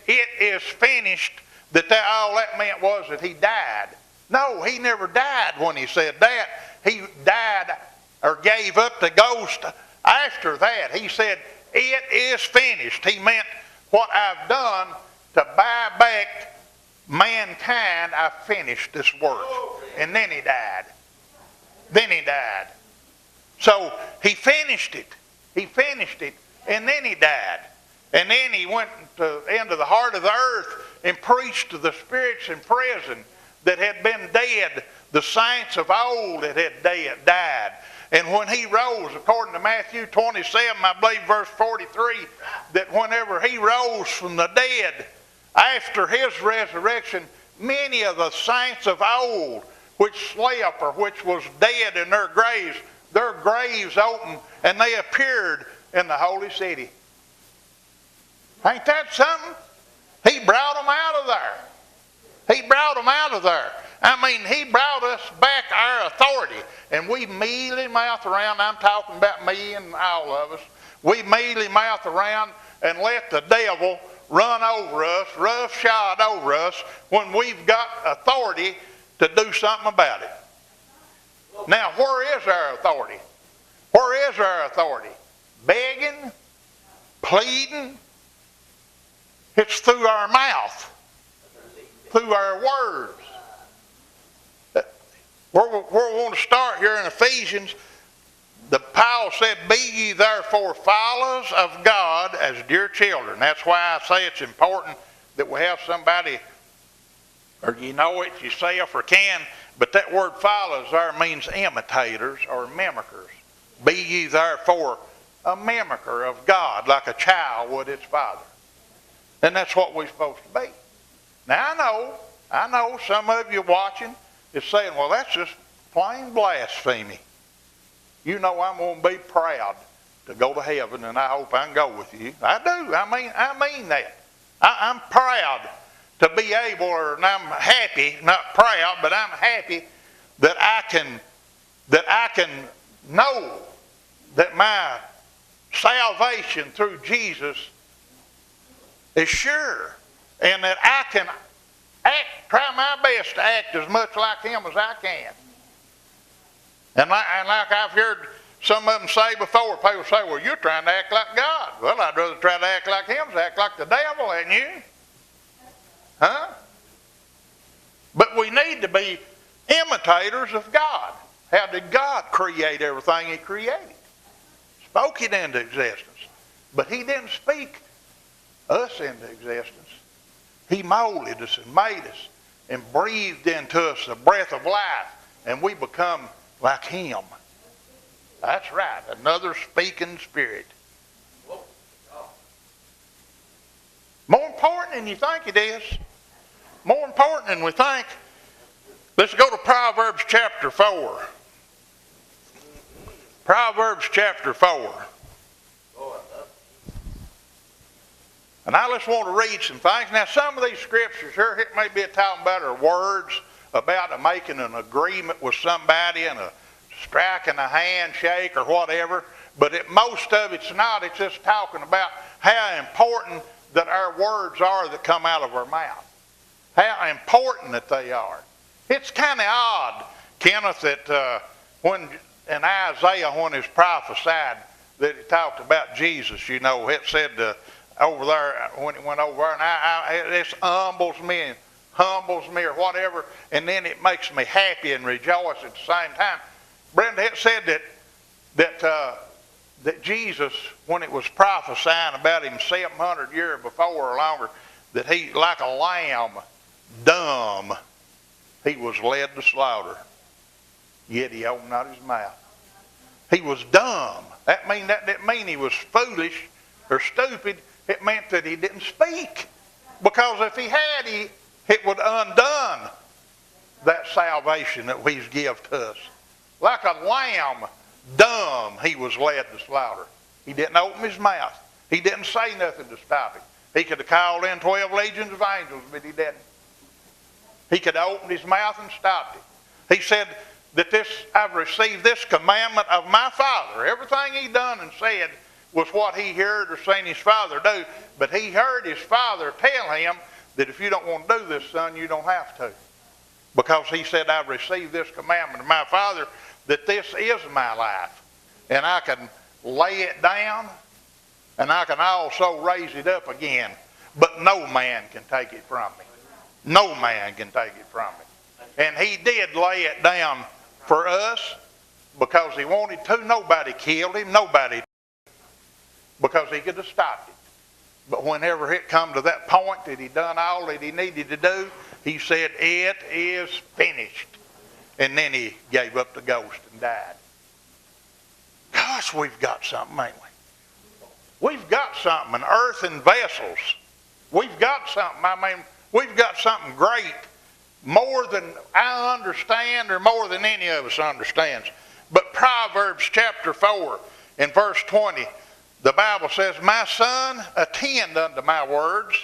it is finished, that all that meant was that he died. No, he never died when he said that. He died or gave up the ghost after that. He said, it is finished. He meant what I've done to buy back mankind, I finished this work. And then he died. Then he died. So he finished it. He finished it. And then he died. And then he went into the heart of the earth and preached to the spirits in prison that had been dead, the saints of old that had died. And when he rose, according to Matthew 27, I believe verse 43, that whenever he rose from the dead, after his resurrection, many of the saints of old, which slept or which was dead in their graves opened, and they appeared in the holy city. Ain't that something? He brought them out of there. He brought them out of there. I mean, he brought us back our authority. And we mealy mouth around. I'm talking about me and all of us. We mealy mouth around and let the devil run over us, roughshod over us, when we've got authority to do something about it. Now, where is our authority? Where is our authority? Begging? Pleading? It's through our mouth. Through our words. Where we want to start here in Ephesians, Paul said, be ye therefore followers of God as dear children. That's why I say it's important that we have somebody, or you know it yourself or can, but that word followers there means imitators or mimickers. Be ye therefore a mimicker of God, like a child would its father. And that's what we're supposed to be. Now I know some of you watching is saying, well, that's just plain blasphemy. You know I'm going to be proud to go to heaven, and I hope I can go with you. I do. I mean that. I'm proud to be able, and I'm happy, not proud, but I'm happy that I can know that my salvation through Jesus is sure, and that I can try my best to act as much like him as I can. And like I've heard some of them say before, people say, well, you're trying to act like God. Well, I'd rather try to act like him than act like the devil, ain't you? Huh? But we need to be imitators of God. How did God create everything he created? Spoke it into existence. But he didn't speak us into existence. He molded us and made us and breathed into us the breath of life, and we become like him. That's right, another speaking spirit. More important than you think it is. More important than we think. Let's go to Proverbs chapter 4. Proverbs chapter 4. And I just want to read some things. Now, some of these scriptures here, it may be talking about our words, about making an agreement with somebody and striking a handshake or whatever. But most of it's not. It's just talking about how important that our words are that come out of our mouth. How important that they are. It's kind of odd, Kenneth, that when in Isaiah, when it's prophesied that it talked about Jesus, you know, it said over there, when it went over there, and it humbles me or whatever, and then it makes me happy and rejoice at the same time. Brenda, it said that Jesus, when it was prophesying about him 700 years before or longer, that he, like a lamb, dumb, he was led to slaughter, yet he opened not his mouth. He was dumb. That didn't mean he was foolish or stupid. It meant that he didn't speak. Because if he had, it would undone that salvation that he's given to us. Like a lamb, dumb, he was led to slaughter. He didn't open his mouth. He didn't say nothing to stop him. He could have called in 12 legions of angels, but he didn't. He could have opened his mouth and stopped it. He said that I've received this commandment of my Father. Everything he done and said was what he heard or seen his father do, but he heard his father tell him that if you don't want to do this, son, you don't have to. Because he said, I've received this commandment of my father, that this is my life. And I can lay it down, and I can also raise it up again. But no man can take it from me. No man can take it from me. And he did lay it down for us because he wanted to. Nobody killed him. Nobody. Because he could have stopped it. But whenever it come to that point that he done all that he needed to do, he said, it is finished. And then he gave up the ghost and died. Gosh, we've got something, ain't we? We've got something, earthen vessels. We've got something, we've got something great, more than I understand or more than any of us understands. But Proverbs chapter 4 and verse 20, the Bible says, my son, attend unto my words,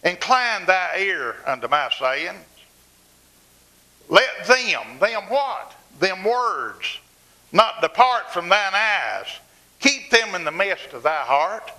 incline thy ear unto my sayings. Let them what? Them words, not depart from thine eyes. Keep them in the midst of thy heart.